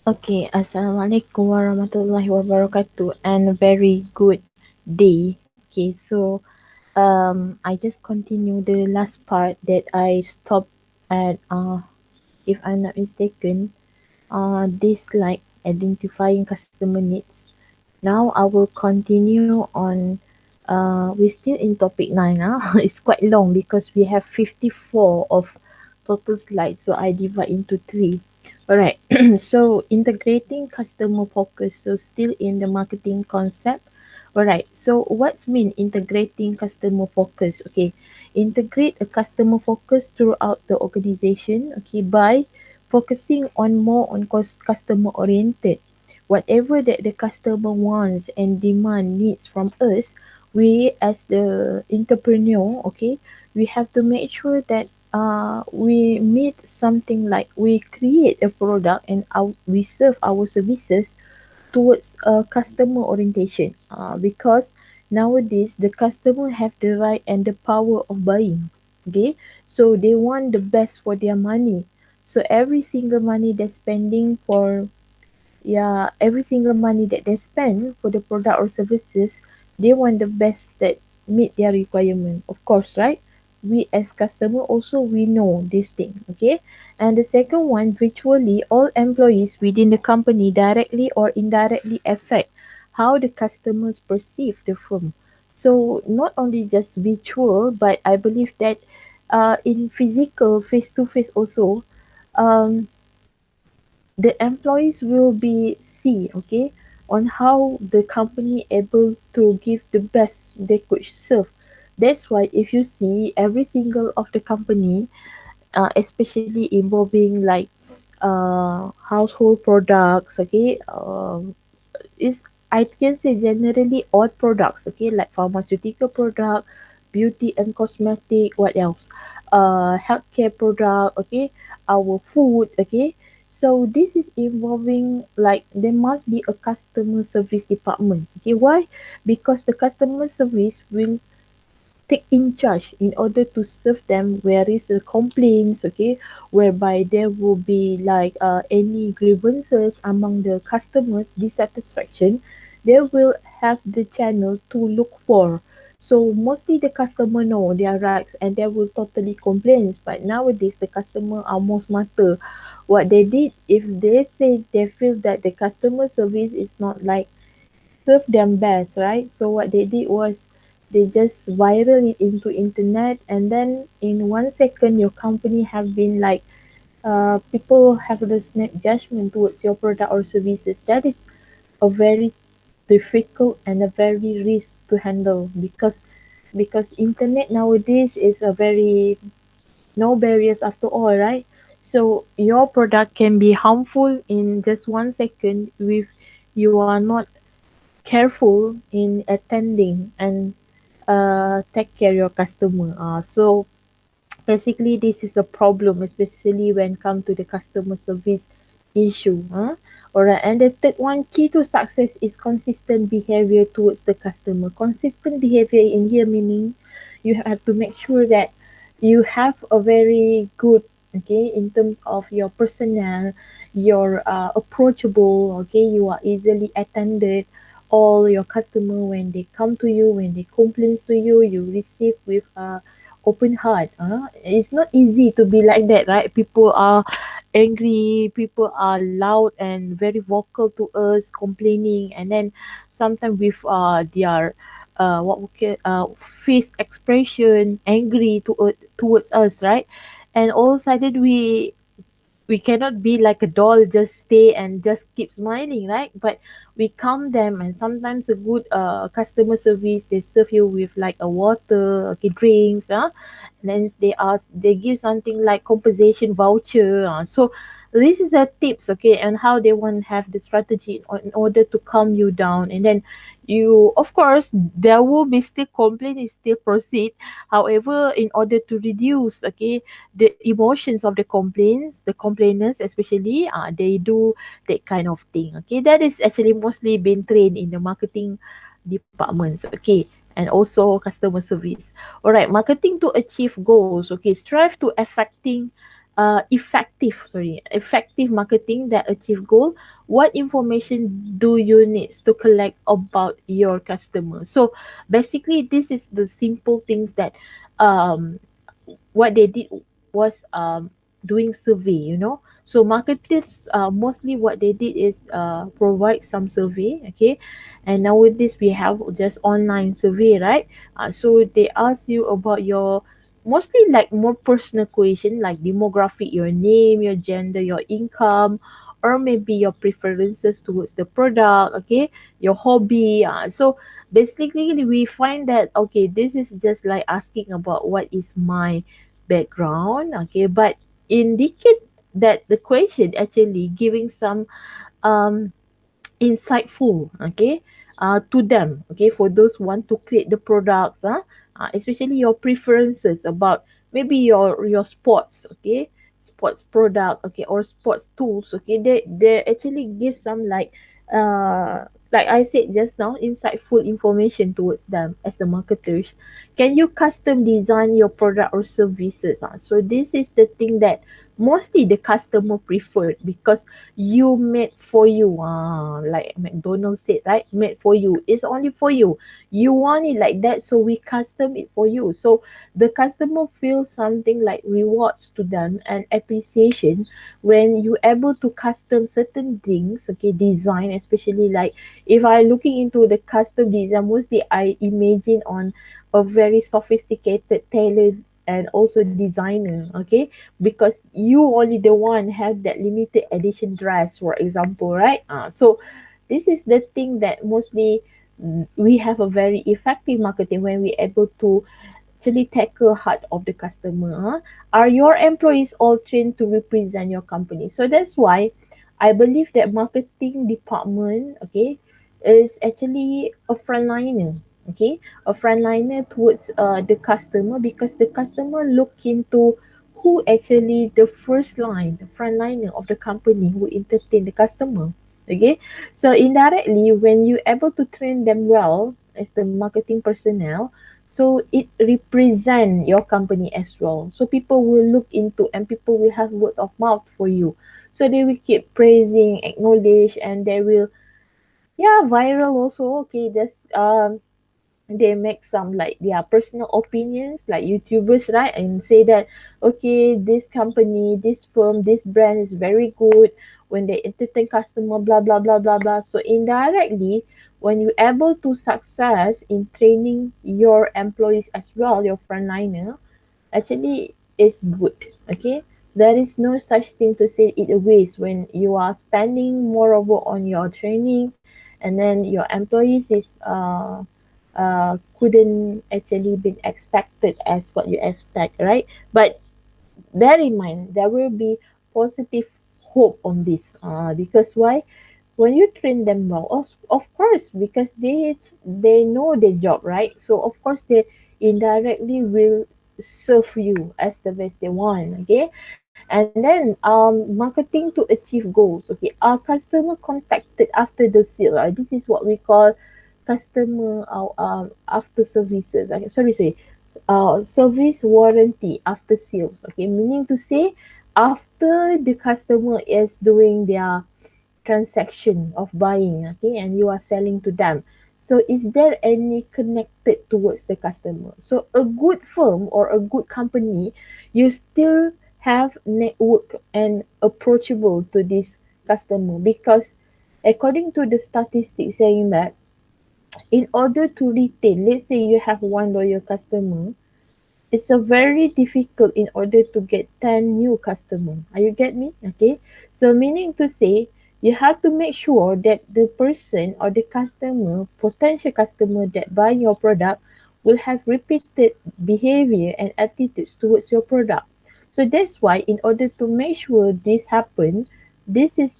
Okay, Assalamualaikum warahmatullahi wabarakatuh and a very good day. Okay, so I just continue the last part that I stopped at if I'm not mistaken, this like identifying customer needs. Now I will continue on we're still in topic 9 it's quite long because we have 54 of total slides, so I divide into 3. Alright, so integrating customer focus, so still in the marketing concept. Alright, so what's mean integrating customer focus? Okay, integrate a customer focus throughout the organization, okay, by focusing on more on customer oriented. Whatever that the customer wants and demand needs from us, we as the entrepreneur, okay, we have to make sure that we meet something like we create a product and we serve our services towards a customer orientation, because nowadays the customer have the right and the power of buying, okay, so they want the best for their money. So every single money they're spending for, yeah, every single money that they spend for the product or services, they want the best that meet their requirement, of course, right? We as customer also we know this thing, okay. And the second one, virtually all employees within the company directly or indirectly affect how the customers perceive the firm. So not only just virtual, but I believe that in physical face to face also, um, the employees will be see, okay, on how the company able to give the best they could serve. That's why if you see every single of the company, especially involving like household products, okay, is, I can say generally all products, okay, like pharmaceutical product, beauty and cosmetic, what else? Healthcare product, okay, our food, okay. So this is involving like there must be a customer service department. Okay, why? Because the customer service will take in charge in order to serve them where is the complaints, okay, whereby there will be like any grievances among the customers dissatisfaction, they will have the channel to look for. So mostly the customer know their rights and they will totally complain, but nowadays the customer are more smarter. What they did, if they say they feel that the customer service is not like serve them best, right? So what they did was they just viral it into internet, and then in 1 second your company have been like people have the snap judgment towards your product or services. That is a very difficult and a very risk to handle, because internet nowadays is a very no barriers after all, right? So your product can be harmful in just 1 second if you are not careful in attending and take care your customer. So basically this is a problem, especially when come to the customer service issue. Alright, and the third one, key to success is consistent behavior towards the customer. Consistent behavior in here meaning you have to make sure that you have a very good, okay, in terms of your personnel, you're approachable, okay, you are easily attended. All your customer when they come to you, when they complains to you, you receive with open heart. It's not easy to be like that, right? People are angry, people are loud and very vocal to us, complaining, and then sometimes with their what we call face expression, angry towards us, right? And all of a sudden we cannot be like a doll, just stay and just keep smiling, right? But we calm them, and sometimes a good customer service, they serve you with like a water, okay, drinks, and then they give something like compensation voucher. So this is a tips, okay, and how they want to have the strategy in order to calm you down. And then you, of course, there will be still complaint, it still proceed. However, in order to reduce, okay, the emotions of the complaints, the complainants especially, they do that kind of thing. Okay, that is actually mostly been trained in the marketing departments. Okay, and also customer service. All right, marketing to achieve goals. Okay, strive to affecting. effective marketing that achieve goal. What information do you need to collect about your customer? So basically this is the simple things that um what they did was doing survey, you know. So marketers mostly what they did is provide some survey, okay. And nowadays we have just online survey, right? So they ask you about your mostly like more personal question like demographic, your name, your gender, your income, or maybe your preferences towards the product, okay, your hobby. So basically we find that okay, this is just like asking about what is my background, okay, but indicate that the question actually giving some um insightful, okay, to them, okay, for those want to create the products, especially your preferences about maybe your sports, okay, sports product, okay, or sports tools, okay. They actually give some like I said just now, insightful information towards them as the marketers. Can you custom design your product or services? So this is the thing that mostly the customer preferred because you made for you, like McDonald's said, right? Made for you, it's only for you, you want it like that, so we custom it for you. So the customer feels something like rewards to them and appreciation when you able to custom certain things, okay, design, especially like if I looking into the custom design, mostly I imagine on a very sophisticated tailor and also designer, okay, because you only the one have that limited edition dress, for example, right? So this is the thing that mostly we have a very effective marketing when we able to actually tackle heart of the customer. Are your employees all trained to represent your company? So that's why I believe that marketing department, okay, is actually a frontliner, okay, a frontliner towards the customer, because the customer look into who actually the first line, the frontliner of the company who entertain the customer. Okay, so indirectly, when you able to train them well as the marketing personnel, so it represent your company as well. So people will look into and people will have word of mouth for you. So they will keep praising, acknowledge, and they will yeah viral also. Okay, that's they make some like their personal opinions like YouTubers, right? And say that okay, this company, this firm, this brand is very good when they entertain customer, blah blah blah blah blah. So indirectly, when you able to success in training your employees as well, your frontliner, actually is good, okay. There is no such thing to say it a waste when you are spending moreover on your training, and then your employees is couldn't actually been expected as what you expect, right? But bear in mind there will be positive hope on this, because why? When you train them well, of course, because they know their job, right? So of course they indirectly will serve you as the best they want, okay. And then marketing to achieve goals, okay. Our customer contacted after the sale, this is what we call customer after services, sorry, service warranty after sales, okay, meaning to say after the customer is doing their transaction of buying, okay, and you are selling to them. So is there any connected towards the customer? So a good firm or a good company, you still have network and approachable to this customer, because according to the statistics saying that in order to retain, let's say you have one loyal customer, it's a very difficult in order to get 10 new customer. Are you get me? Okay. So meaning to say, you have to make sure that the person or the customer, potential customer that buy your product will have repeated behavior and attitudes towards your product. So that's why in order to make sure this happen, this is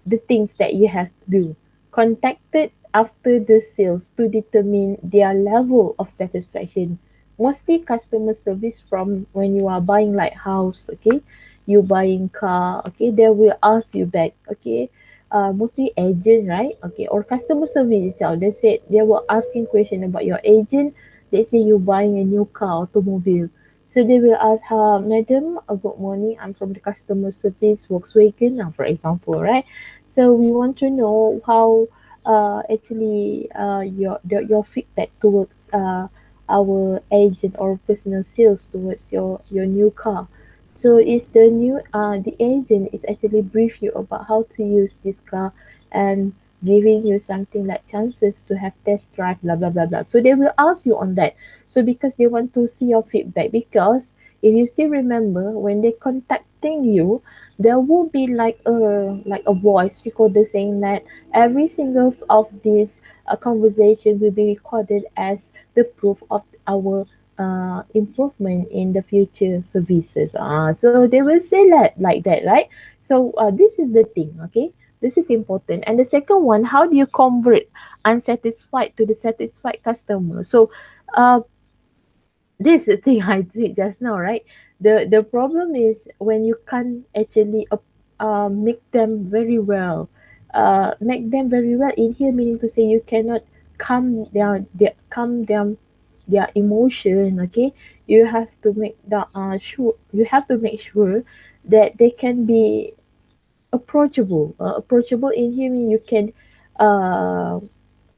the things that you have to do. Contacted after the sales to determine their level of satisfaction. Mostly customer service from when you are buying like house, okay? You buying car, okay? They will ask you back, okay? Mostly agent, right? Okay, or customer service itself. They said they were asking question about your agent. They say you buying a new car, automobile. So they will ask her, Madam, good morning. I'm from the customer service Volkswagen, now, for example, right? So we want to know how actually your feedback towards our agent or personal sales towards your new car. So is the agent is actually brief you about how to use this car and giving you something like chances to have test drive, blah blah blah blah. So they will ask you on that. So because they want to see your feedback, because if you still remember when they contacting you, there will be like a voice recorder saying that every single of this conversation will be recorded as the proof of our improvement in the future services. So they will say that like that, right? So this is the thing, okay? This is important. And the second one, how do you convert unsatisfied to the satisfied customer? So uh, this is the thing I said just now, right? The problem is when you can't actually make them very well. Make them very well in here meaning to say you cannot calm down their emotion. Okay, you have to make the sure you have to make sure that they can be approachable. Approachable in here meaning you can uh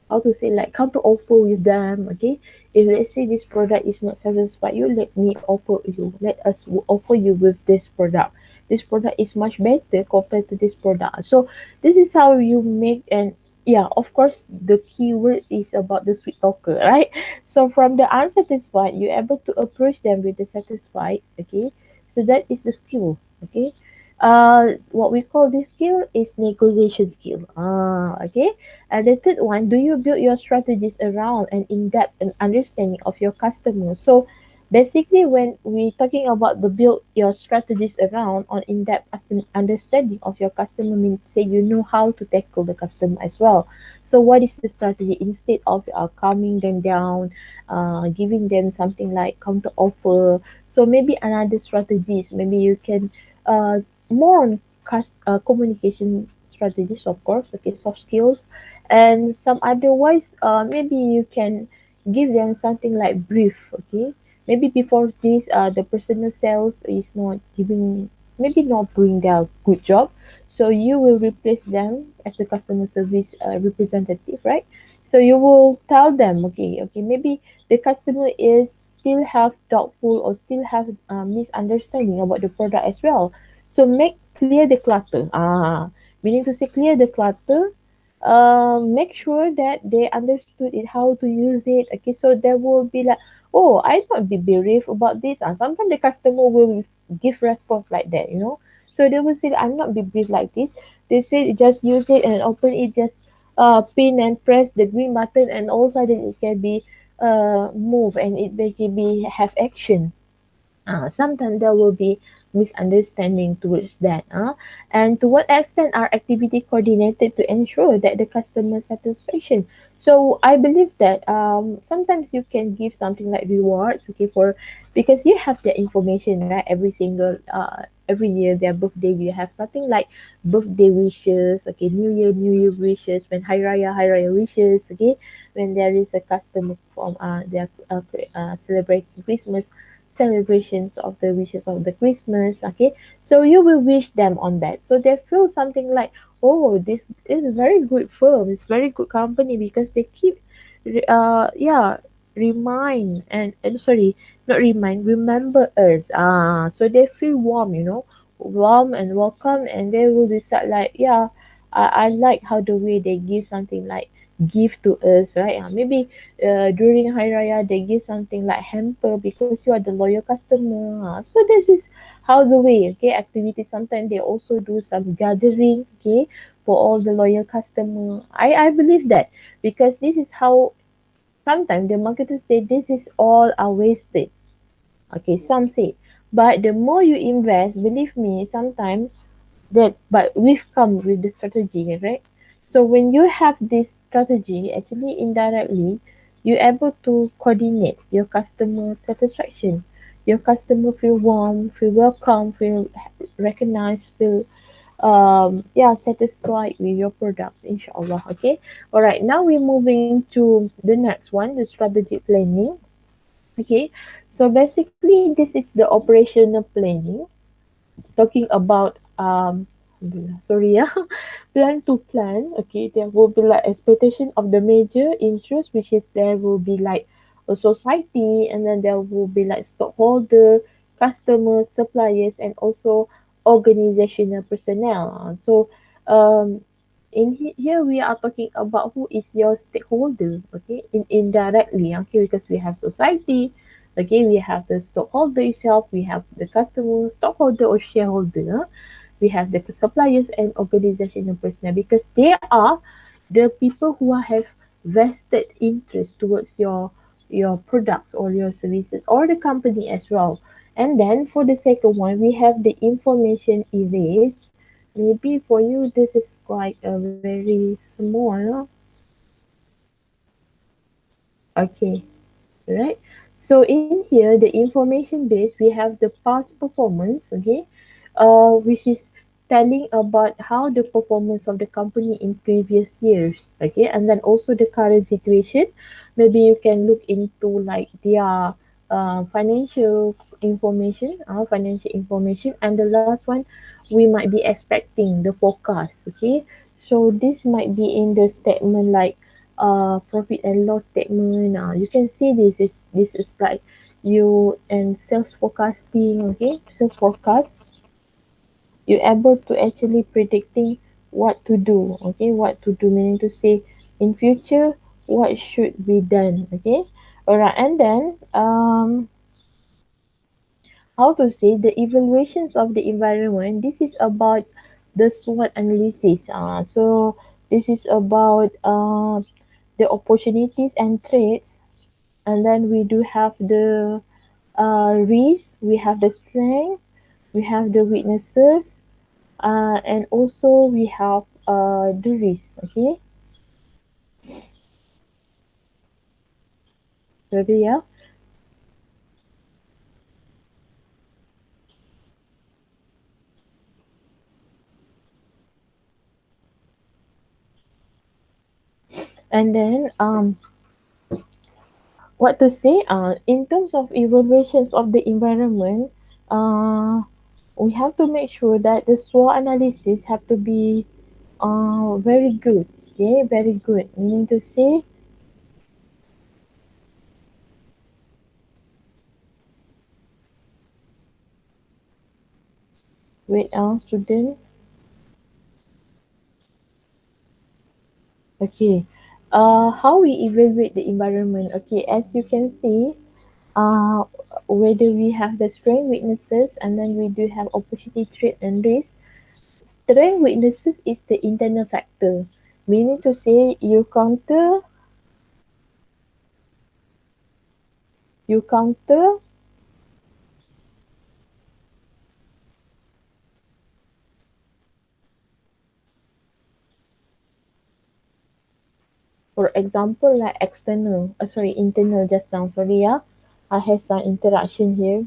how to say like counter offer with them. Okay, if let's say this product is not satisfied you, let me offer you, let us offer you with this product. This product is much better compared to this product. So this is how you make. And yeah, of course the keywords is about the sweet talker, right? So from the unsatisfied you're able to approach them with the satisfied. Okay, so that is the skill. Okay, what we call this skill is negotiation skill. Okay. And the third one, do you build your strategies around an in-depth and understanding of your customer? So basically when we talking about the build your strategies around on in-depth understanding of your customer means say you know how to tackle the customer as well. So what is the strategy instead of calming them down, giving them something like counter offer. So maybe another strategies, maybe you can uh, more on communication strategies, of course, okay, soft skills, and some otherwise, maybe you can give them something like brief, okay. Maybe before this, the personal sales is not giving, maybe not doing their good job, so you will replace them as the customer service representative, right? So you will tell them, okay, maybe the customer is still have doubtful or still have misunderstanding about the product as well. So make clear the clutter. Meaning to say clear the clutter. Make sure that they understood it, how to use it. Okay, so there will be like, oh, I not be brief about this. Sometimes the customer will give response like that, you know. So they will say, I'm not be brief like this. They say just use it and open it, just pin and press the green button, and all of a sudden it can be move and it can be have action. Sometimes there will be misunderstanding towards that. And to what extent are activity coordinated to ensure that the customer satisfaction? So I believe that sometimes you can give something like rewards, okay, for because you have the information, right? Every year their birthday you have something like birthday wishes, okay, New Year wishes, when Hari Raya wishes, okay, when there is a customer from they are celebrating Christmas celebrations of the wishes of the Christmas. Okay, so you will wish them on that, so they feel something like, oh, this is a very good firm, it's very good company because they keep, yeah, remind and sorry, not remind, remember us. So they feel warm, you know, warm and welcome, and they will decide like, yeah, I like how the way they give something like gift to us, right? Maybe during Hari Raya they give something like hamper because you are the loyal customer. So this is how the way, okay, activities. Sometimes they also do some gathering, okay, for all the loyal customer. I believe that because this is how sometimes the marketers say this is all are wasted. Okay, some say, but the more you invest, believe me, sometimes that but we've come with the strategy, right? So when you have this strategy, actually indirectly you're able to coordinate your customer satisfaction. Your customer feel warm, feel welcome, feel recognized, feel yeah, satisfied with your products, inshallah. Okay, all right, now we're moving to the next one, the strategic planning. Okay, so basically this is the operational planning, talking about sorry, yeah, plan to plan. Okay, there will be like expectation of the major interest, which is there will be like a society, and then there will be like stockholder, customers, suppliers, and also organizational personnel. So um here we are talking about who is your stakeholder. Okay, indirectly. Okay, because we have society. Okay, we have the stockholder itself, we have the customer, stockholder or shareholder, we have the suppliers and organizational personnel, because they are the people who have vested interest towards your products or your services or the company as well. And then for the second one, we have the information erase. Maybe for you this is quite a very small. Okay. Right. So in here, the information base, we have the past performance, okay, which is telling about how the performance of the company in previous years, okay, and then also the current situation. Maybe you can look into like their financial information, and the last one, we might be expecting the forecast, okay. So this might be in the statement like profit and loss statement. You can see this is like you and sales forecasting. Okay, sales forecast, you're able to actually predicting what to do. Okay, what to do, meaning to say in future what should be done. Okay, all right. And then how to say the evaluations of the environment, this is about the SWOT analysis. So this is about the opportunities and threats, and then we do have the risk, we have the strength, we have the weaknesses, and also we have the risk. Okay, ready? Yeah. And then what to say? In terms of evaluations of the environment, uh, we have to make sure that the SWOT analysis have to be very good. Okay, very good. Meaning to say, wait, student. Okay. How we evaluate the environment? Okay, as you can see, uh, whether we have the strength, weaknesses, and then we do have opportunity, threat, and risk. Strength, weaknesses is the internal factor, meaning to say you counter. For example, like external, internal just now. Sorry, yeah, I have some interaction here.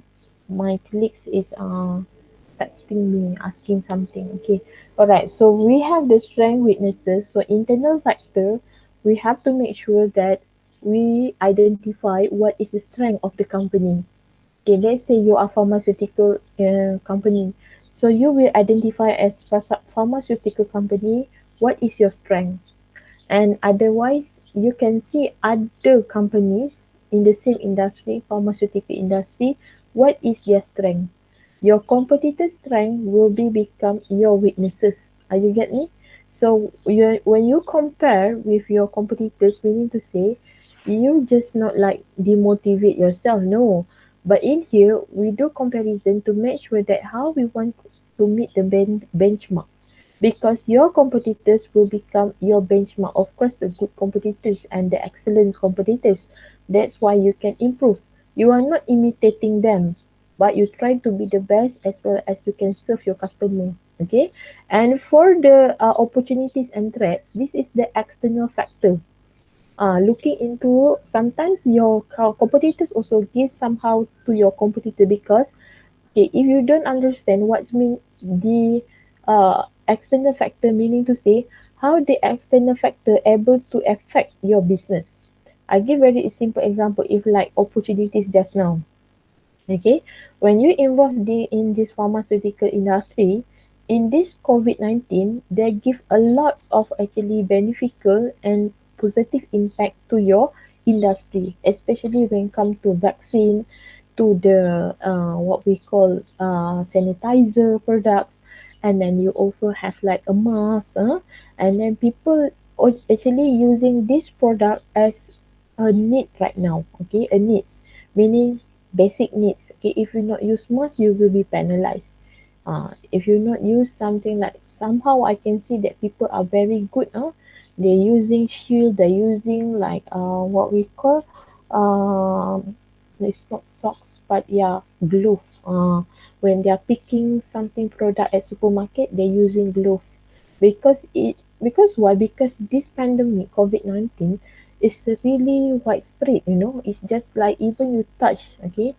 My colleagues is texting me asking something. Okay, all right. So we have the strength, weaknesses. So internal factor, we have to make sure that we identify what is the strength of the company. Okay, let's say you are pharmaceutical company. So you will identify as pharmaceutical company. What is your strength? And otherwise, you can see other companies in the same industry, pharmaceutical industry, what is their strength. Your competitor's strength will be become your weaknesses. Are you get me? So when you compare with your competitors, meaning to say, you just not like demotivate yourself, no. But in here, we do comparison to make sure that how we want to meet the benchmark, because your competitors will become your benchmark. Of course, the good competitors and the excellent competitors. That's why you can improve. You are not imitating them, but you try to be the best as well as you can serve your customer. Okay, and for the opportunities and threats, this is the external factor. Looking into, sometimes your competitors also give somehow to your competitor, because okay, if you don't understand what's mean the external factor, meaning to say how the external factor able to affect your business. I give very simple example. If like opportunities just now, okay, when you involve in this pharmaceutical industry, in this COVID-19, they give a lot of actually beneficial and positive impact to your industry, especially when come to vaccine, to the what we call sanitizer products, and then you also have like a mask, and then people actually using this product as a need right now, okay, a needs, meaning basic needs. Okay, if you not use mask, you will be penalized. If you not use something like, somehow I can see that people are very good. They're using shield. They're using like what we call it's not socks, but yeah, glove. When they are picking something product at supermarket, they're using glove, because why? Because this pandemic COVID-19 is really widespread. It's just like even you touch, okay,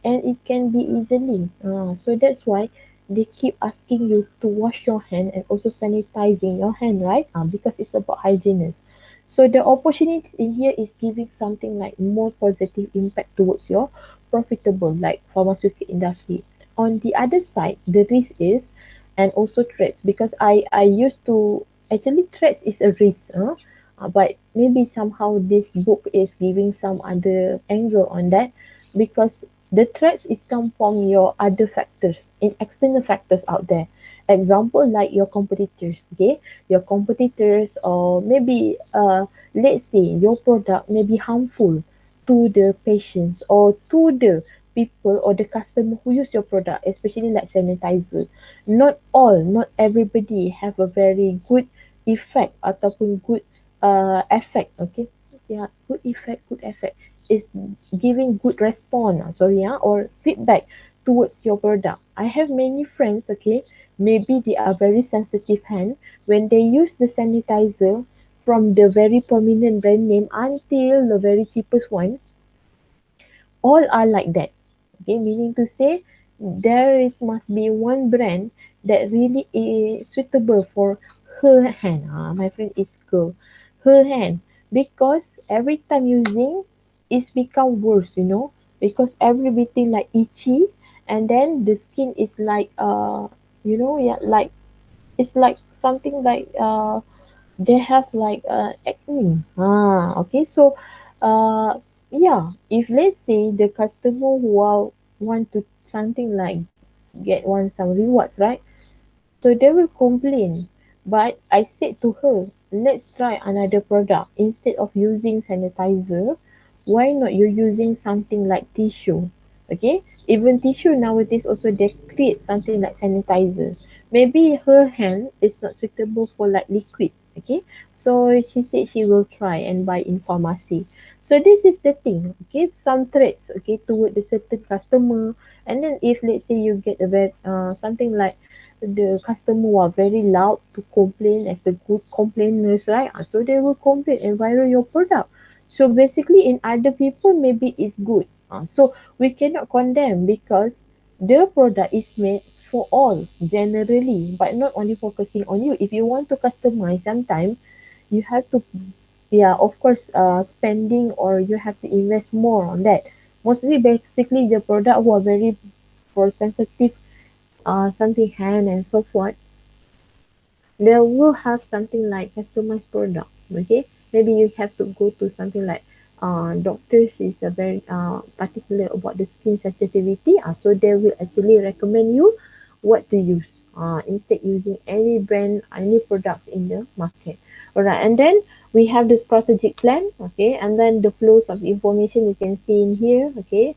and it can be easily. So that's why they keep asking you to wash your hand and also sanitizing your hand, right? Because it's about hygiene. So the opportunity in here is giving something like more positive impact towards your profitable like pharmaceutical industry. On the other side, the risk is, and also threats, because I used to actually, threats is a risk, but maybe somehow this book is giving some other angle on that, because the threats is come from your other factors, in external factors out there. Example like your competitors, okay, your competitors, or maybe let's say your product may be harmful to the patients or to the people or the customer who use your product, especially like sanitizer. Not everybody have a very good effect ataupun good effect, okay. Yeah, good effect, good effect is giving good response, sorry, or feedback towards your product. I have many friends, okay, maybe they are very sensitive hand when they use the sanitizer from the very prominent brand name until the very cheapest one, all are like that. Okay, meaning to say there is must be one brand that really is suitable for her hand. My friend is girl, her hand, because every time using it's become worse, because everything like itchy, and then the skin is like yeah, like it's like something like they have like acne. Okay. So, uh, yeah. If let's say the customer who want to something like get one some rewards, right? So they will complain. But I said to her, let's try another product. Instead of using sanitizer, why not you using something like tissue? Okay? Even tissue nowadays also they create something like sanitizer. Maybe her hand is not suitable for like liquid. Okay? So she said she will try and buy in pharmacy. So this is the thing. Okay? Some traits, okay, toward the certain customer. And then if let's say you get a very something like the customer who are very loud to complain as the good complainers, right? So they will complain and viral your product. So basically, in other people, maybe it's good. So we cannot condemn because the product is made for all generally, but not only focusing on you. If you want to customize, sometimes you have to, yeah, of course, spending, or you have to invest more on that. Mostly, basically, the product who are very for sensitive something hand and so forth, they will have something like customized product. Okay, maybe you have to go to something like doctors is a very particular about the skin sensitivity. So they will actually recommend you what to use. Instead using any brand, any products in the market. Alright, and then we have the strategic plan. Okay, and then the flows of information you can see in here. Okay,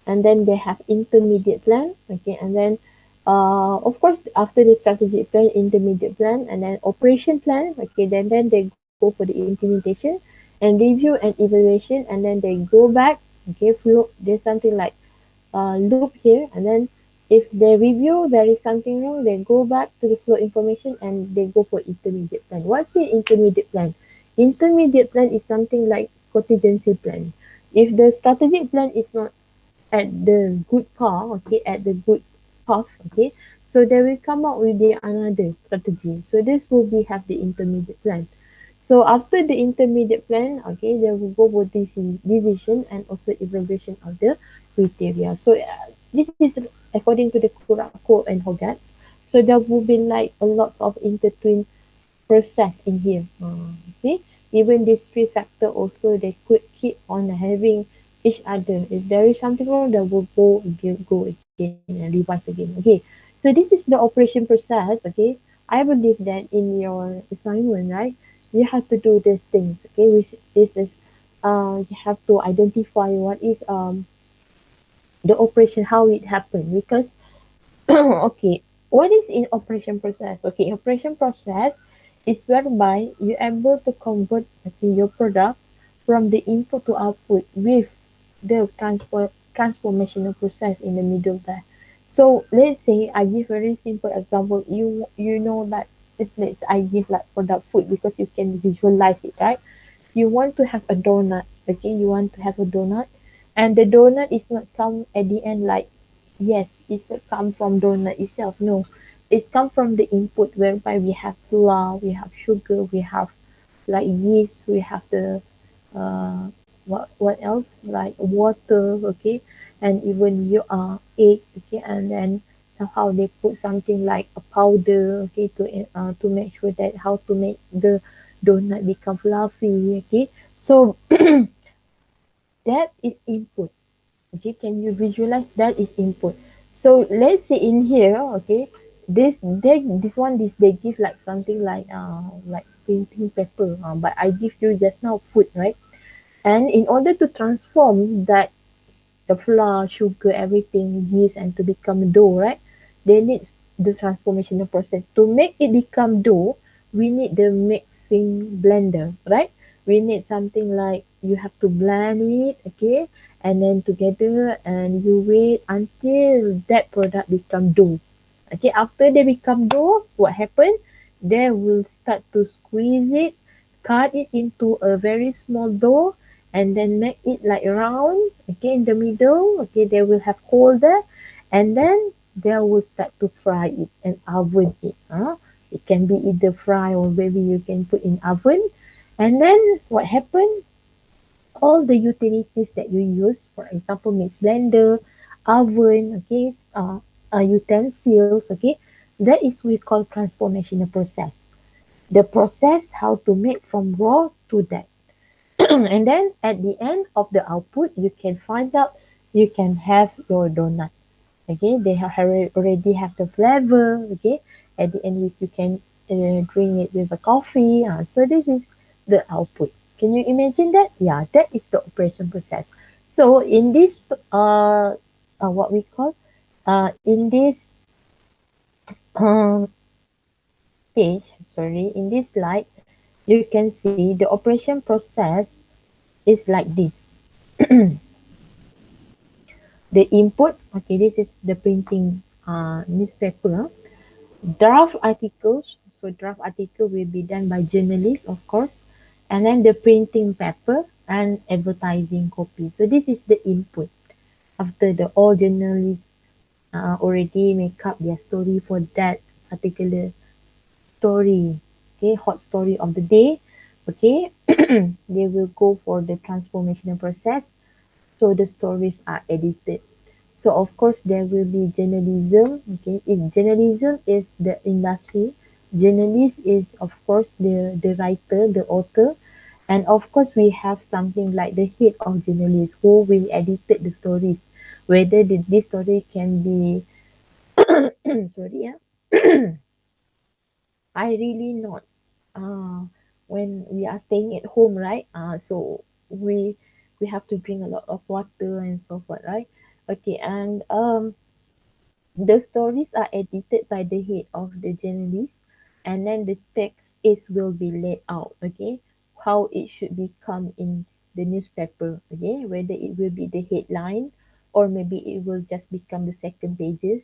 and then they have intermediate plan, okay, and then of course after the strategic plan, intermediate plan, and then operation plan, okay, then they go for the implementation and review and evaluation, and then they go back, okay, flow, there's something like loop here, and then if they review there is something wrong, they go back to the flow information and they go for intermediate plan. What's the intermediate plan? Intermediate plan is something like contingency plan. If the strategic plan is not at the good path, okay, at the good path, okay, so they will come up with the another strategy. So this will be have the intermediate plan. So after the intermediate plan, okay, they will go for decision and also evaluation of the criteria. So this is according to the Kurako and Hogats. So there will be like a lot of intertwined process in here. Okay, even these three factor also they could keep on having each other. If there is something wrong, they will go again and revise again. Okay, so this is the operation process. Okay, I believe that in your assignment, right, you have to do these things. Okay, which is you have to identify what is the operation, how it happened, because okay, what is in operation process? Okay, operation process is whereby you're able to convert, okay, your product from the input to output with the transformational process in the middle there. So let's say I give a very simple example. You know that let's I give like product food because you can visualize it, right? You want to have a donut, okay, you want to have a donut, and the donut is not come at the end like, yes, it's not come from donut itself, no, it's come from the input whereby we have flour, we have sugar, we have like yeast, we have the uh what else, like water, okay, and even you egg, okay, and then somehow they put something like a powder, okay, to make sure that how to make the donut become fluffy, okay. So that is input, okay, can you visualize that is input? So let's say in here, okay, this give like something like printing paper, but I give you just now food, right? And in order to transform that, the flour, sugar, everything, yeast, and to become dough, right? They need the transformational process. To make it become dough, we need the mixing blender, right? We need something like you have to blend it, okay, and then together, and you wait until that product become dough. Okay, after they become dough, what happen? They will start to squeeze it, cut it into a very small dough, and then make it like round, okay, in the middle, okay, they will have hole there, and then they will start to fry it and oven it. It can be either fry or maybe you can put in oven. And then what happened? All the utilities that you use, for example, mix blender, oven, okay, utensils, okay, that is we call transformational process. The process how to make from raw to that. And then at the end of the output, you can find out, you can have your donut. Okay, they already have the flavor. Okay, at the end you can drink it with a coffee. So this is the output. Can you imagine that? Yeah, that is the operation process. So in this what we call in this um, page, sorry, in this slide, you can see the operation process is like this. The inputs, okay, this is the printing newspaper. Draft articles, so draft article will be done by journalists, of course, and then the printing paper and advertising copy. So this is the input. After the all journalists already make up their story for that particular story, okay, hot story of the day, okay, they will go for the transformational process. So the stories are edited. So of course there will be journalism. Okay, if journalism is the industry, journalist is of course the writer, the author, and of course we have something like the head of journalists who will edited the stories, whether this story can be sorry, yeah, I really not. Uh, when we are staying at home, right? So we have to drink a lot of water and so forth, right? Okay, and the stories are edited by the head of the journalist, and then the text is will be laid out. Okay, how it should become in the newspaper. Okay, whether it will be the headline, or maybe it will just become the second pages,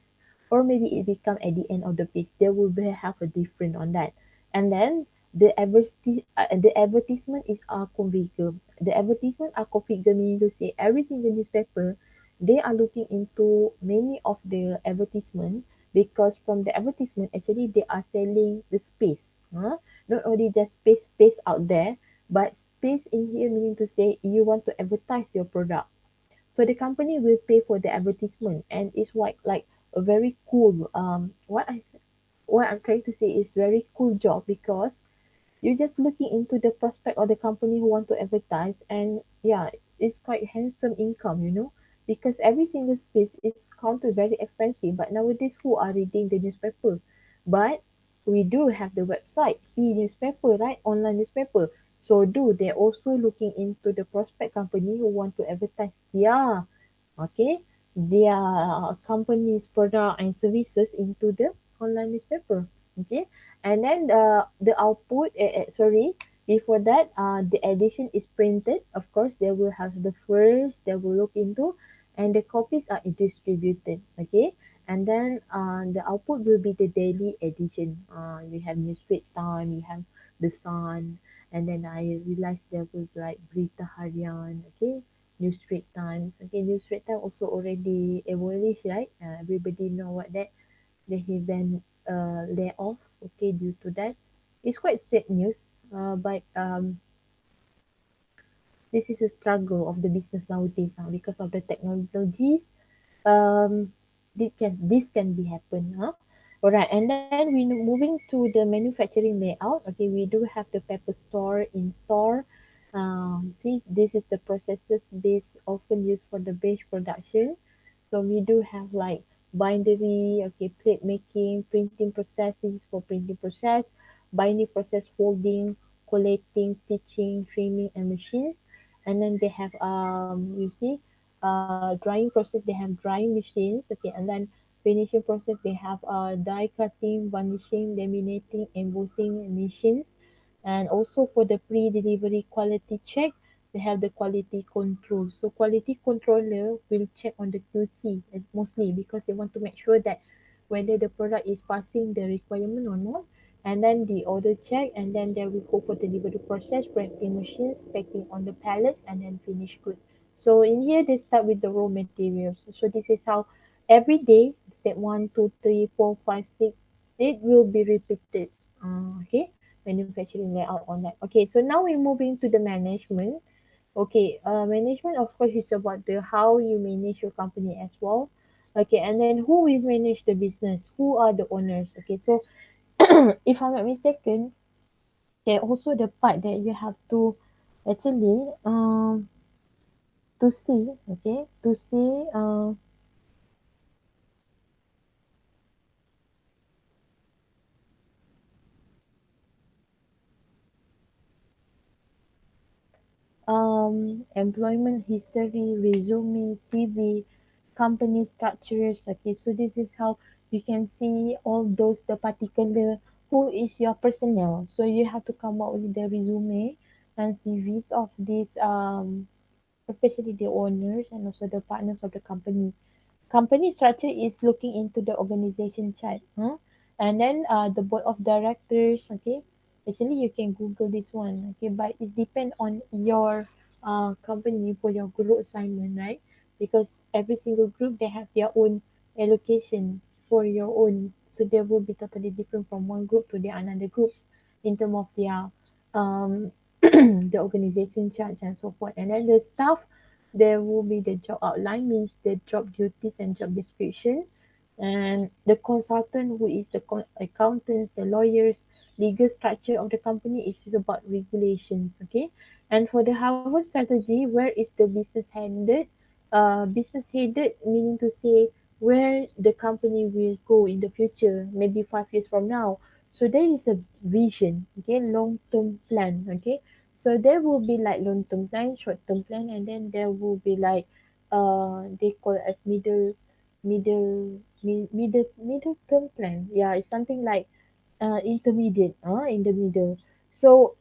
or maybe it become at the end of the page. There will be have a different on that, and then the advertisement is configured. The advertisement are configured meaning to say every single newspaper they are looking into many of the advertisement, because from the advertisement actually they are selling the space. not only just space out there, but space in here meaning to say you want to advertise your product. So the company will pay for the advertisement, and it's like a very cool what I'm trying to say is very cool job, because you're just looking into the prospect of the company who want to advertise, and yeah, it's quite handsome income, because every single space is counted very expensive. But nowadays, who are reading the newspaper? But we do have the website, e-newspaper, right? Online newspaper. So do they also looking into the prospect company who want to advertise okay, their company's product and services into the online newspaper. Okay, and then the output, sorry, before that, the edition is printed. Of course, they will have the first they will look into, and the copies are distributed. Okay, and then the output will be the daily edition. We have News Straits Time, we have The Sun, and then I realized there was like Berita Harian. Okay, News Straits Times. Okay, News Straits Times also already abolished, right? Everybody know what that he then lay off. Okay, due to that, it's quite sad news. But this is a struggle of the business nowadays, because of the technologies. Um, this can be happen, huh? All right, and then we moving to the manufacturing layout. Okay, we do have the paper store in store. See, this is the processes base often used for the batch production. So we do have like bindery, okay, plate making, printing process. This is for printing process, binding process, folding, collating, stitching, trimming, and machines. And then they have you see drying process, they have drying machines. Okay, and then finishing process, they have die cutting, varnishing, laminating, embossing machines. And also for the pre-delivery quality check, they have the quality control. So quality controller will check on the QC mostly, because they want to make sure that whether the product is passing the requirement or not. And then the order check, and then they will go for delivery process, printing machines, packing on the pallets, and then finished goods. So in here they start with the raw materials. So this is how every day, step 1, 2, 3, 4, 5, 6, it will be repeated. Okay, manufacturing layout on that. Okay, so now we're moving to the management. Okay, management of course is about the how you manage your company as well. Okay, and then who will manage the business? Who are the owners? Okay, so if I'm not mistaken, there also the part that you have to actually to see, okay, to see employment history, resume, CV, company structures. Okay, so this is how you can see all those the particular who is your personnel. So you have to come up with the resume and CVs of these especially the owners and also the partners of the company. Company structure is looking into the organization chart, huh? And then the board of directors. Okay, actually you can Google this one. Okay, but it depend on your company for your group assignment, right? Because every single group they have their own allocation for your own, so they will be totally different from one group to the another groups in terms of their um the organization charts and so forth. And then the staff, there will be the job outline, means the job duties and job description. And the consultant, who is the accountants, the lawyers, legal structure of the company is about regulations. Okay, and for the Harvard strategy, where is the business headed? Business headed meaning to say where the company will go in the future, maybe 5 years from now. So there is a vision, okay, long term plan. Okay, so there will be like long term plan, short term plan, and then there will be like they call it as middle term plan. Yeah, it's something like intermediate, in the middle. So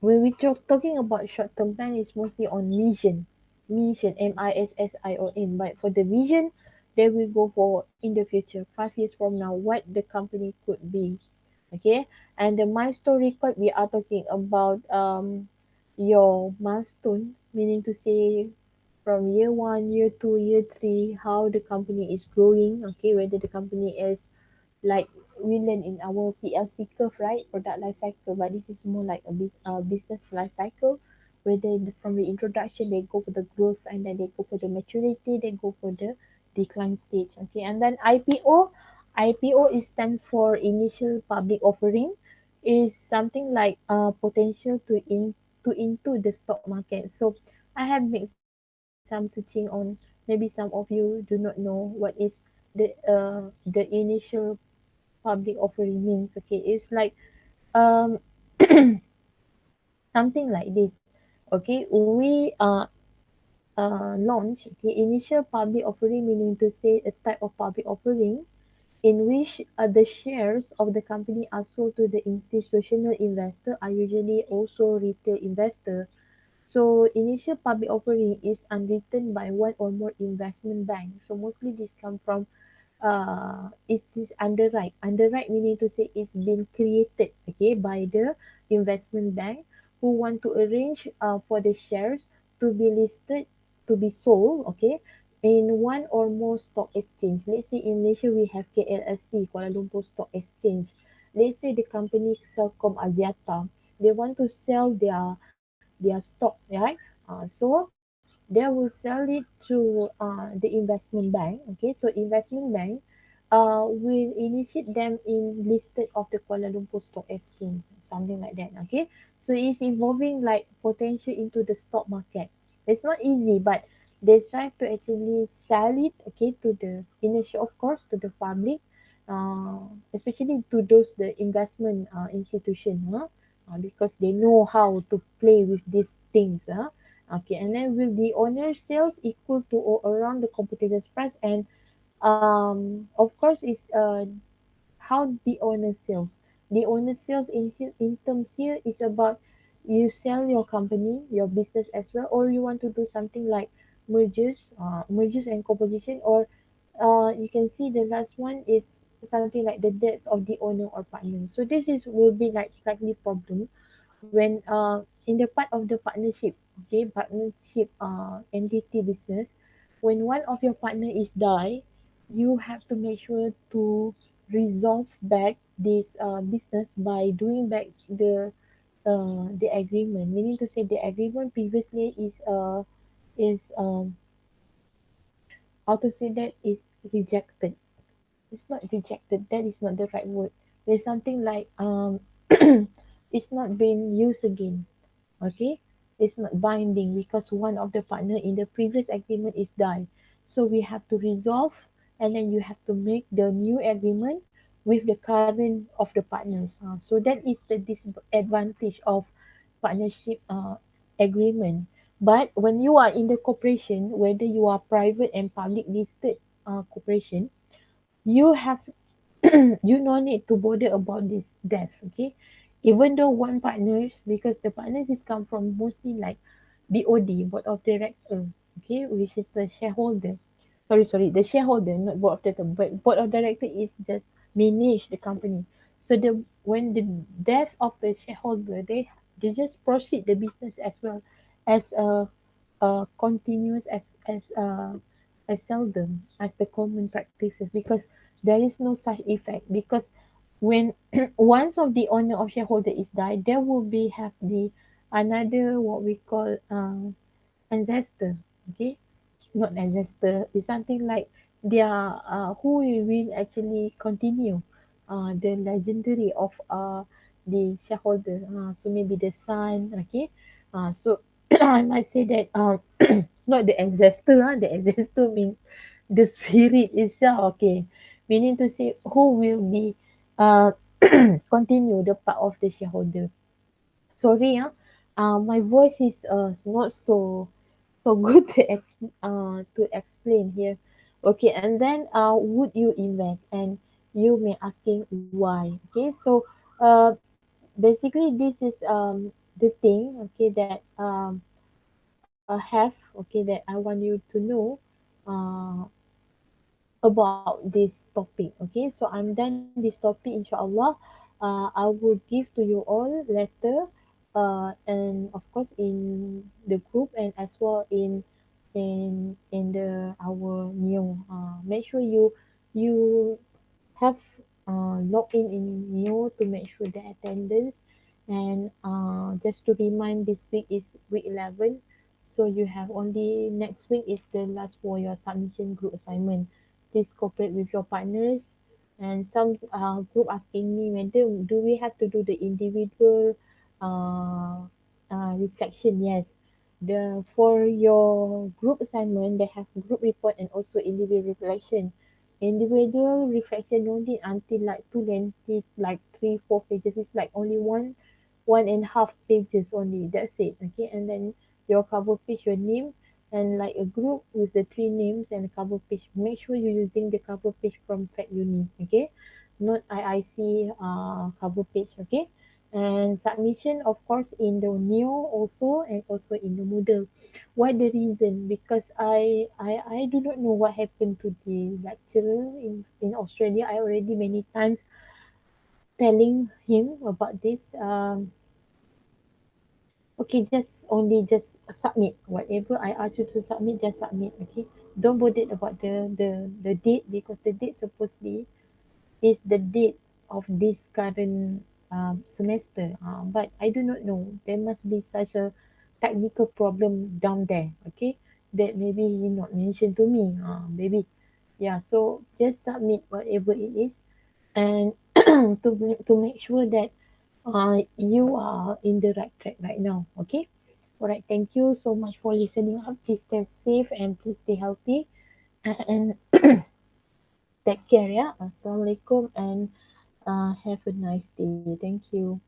when we talking about short term plan, is mostly on mission, MISSION. But for the vision, they will go for in the future, 5 years from now, what the company could be. Okay, and the milestone record, we are talking about your milestone, meaning to say from year one, year two, year three, how the company is growing. Okay, whether the company is like we learn in our PLC curve, right? Product life cycle, but this is more like a business life cycle, where from the introduction they go for the growth, and then they go for the maturity, they go for the decline stage. Okay, and then IPO. IPO is stand for initial public offering, is something like potential to into the stock market. So I have made some searching on, maybe some of you do not know what is the initial public offering means. Okay, it's like um something like this. Okay, we launch, okay, initial public offering, meaning to say a type of public offering in which the shares of the company are sold to the institutional investor, are usually also retail investor. So initial public offering is underwritten by one or more investment banks. So mostly this come from is this underwrite. Underwrite meaning to say it's been created, okay, by the investment bank who want to arrange for the shares to be listed, to be sold, okay, in one or more stock exchange. Let's say in Malaysia we have KLST, Kuala Lumpur Stock Exchange. Let's say the company Celcom Axiata, they want to sell their stock, right? So they will sell it to the investment bank. Okay, so investment bank will initiate them in listed of the Kuala Lumpur Stock Exchange, something like that. Okay, so it's involving like potential into the stock market. It's not easy, but they try to actually sell it, okay, to the initial, of course, to the public, uh, especially to those the investment institution, huh? Because they know how to play with these things. Huh? Okay, and then will the owner sales equal to or around the competitor's price? And of course, is how the owner sales. The owner sales in terms here is about you sell your company, your business as well, or you want to do something like mergers and composition, or you can see the last one is something like the debts of the owner or partner. So this is will be like slightly problem when in the part of the partnership, okay, partnership entity business, when one of your partner is die, you have to make sure to resolve back this business by doing back the agreement, meaning to say the agreement previously is how to say that is rejected. It's not rejected, that is not the right word. There's something like it's not being used again. Okay, it's not binding because one of the partner in the previous agreement is die, so we have to resolve, and then you have to make the new agreement with the current of the partners. So that is the disadvantage of partnership agreement. But when you are in the corporation, whether you are private and public listed corporation, you have you no need to bother about this death. Okay, even though one partners, because the partners is come from mostly like BOD, board of director, okay, which is the shareholder. Sorry, the shareholder, not board of director, but board of director is just manage the company. So the when the death of the shareholder, they just proceed the business as well as continuous as seldom as the common practices, because there is no such effect. Because when once of the owner of shareholder is died, there will be have the another what we call ancestor. Okay, not ancestor, it's something like their who will actually continue the legendary of the shareholder. So maybe the son. Okay, so I might say that not the ancestor. The ancestor means the spirit itself. Okay, meaning to say who will be uh, continue the part of the shareholder. Sorry, my voice is not so good to explain here. Okay, and then would you invest? And you may asking why. Okay, so basically this is the thing, okay, that have, okay, that I want you to know uh about this topic. Okay, so I'm done this topic, inshallah. I will give to you all later, and of course in the group, and as well in the our new. Make sure you have log in new to make sure the attendance. And just to remind, this week is week 11, so you have only next week is the last for your submission group assignment. Please cooperate with your partners. And some group asking me whether do we have to do the individual uh, reflection. Yes, the for your group assignment they have group report and also individual reflection. Individual reflection no need until like too lengthy, like 3-4 pages. It's like only one and a half pages only. That's it. Okay, and then your cover page, your name, and like a group with the three names and a cover page. Make sure you're using the cover page from Fact Uni. Okay, not IIC cover page. Okay, and submission of course in the Neo also and also in the Moodle. Why the reason? Because I do not know what happened to the lecturer in Australia. I already many times telling him about this. Okay, just submit whatever I ask you to submit. Just submit. Okay, don't bother about the date, because the date supposedly is the date of this current semester. But I do not know. There must be such a technical problem down there. Okay, that maybe he not mentioned to me. Maybe, yeah. So just submit whatever it is, and to make sure that you are in the right track right now. Okay. All right. Thank you so much for listening up. Please stay safe and please stay healthy, and take care. Yeah. Assalamualaikum and have a nice day. Thank you.